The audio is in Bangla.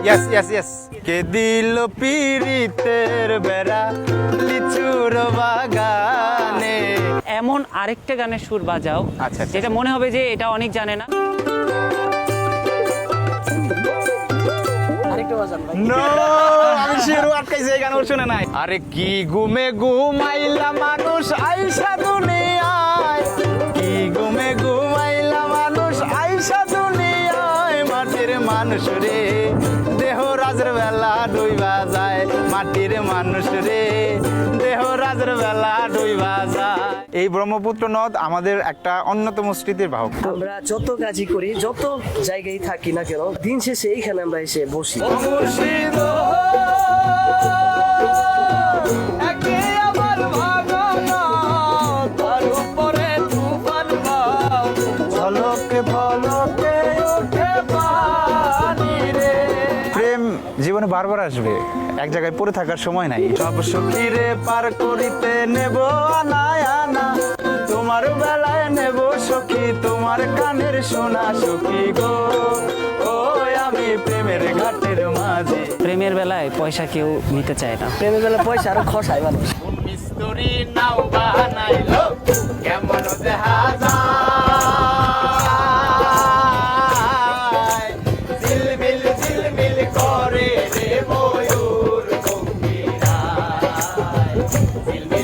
Yes yes yes. কে দিল পীড়িতের বেড়া লিচুর বাগানে। এমন আরেকটা গানের সুর বাজাও আচ্ছা, আচ্ছা। যেটা মনে হবে যে এটা অনেক জানে না। নো, আমি শিরু আটকাইছি, এই গান ওর শুনে নাই। আরে কি ঘুমে ঘুমাইলা মানুষ আইসা দুনিয়ায়, কি ঘুমে ঘুমাইলা মানুষ আইসা দুনিয়ায়, মাটির মানুষ রে দেহ রাজের বেলা ডুইবা যায়, মাটির মানুষ রে দেহ রাজের বেলা ডুইবা যায়। এই ব্রহ্মপুত্র নদ আমাদের একটা অন্যতম স্মৃতির বাহক। আমরা যত কাজই করি, যত জায়গায় থাকি না কেন, দিন শেষে এইখানে আমরা এসে বসি। মুর্শিদ একে আমার ভাগনা, তার উপরে তুফান বাও, ঝলকে ঝলকে ওঠে পানি রে। প্রেম জীবনে বারবার আসবে, এক জায়গায় পড়ে থাকার সময় নাই। সব সখীরে পার করিতে নেব আনায় আনা, তোমার বেলায় নেব সখী তোমার কানের সোনা সখী গো, ও আমি প্রেমের ঘাটের মাঝে। প্রেমের বেলায় পয়সা কেউ নিতে চায় না। প্রেমের বেলা পয়সা আরো খসায় মানুষ। মিস্তুরি নাও বানাইলো কেমন দেখা যায়, ঝিলমিল ঝিলমিল করে রে ময়ূর গম্ভীরায়, ঝিলমিল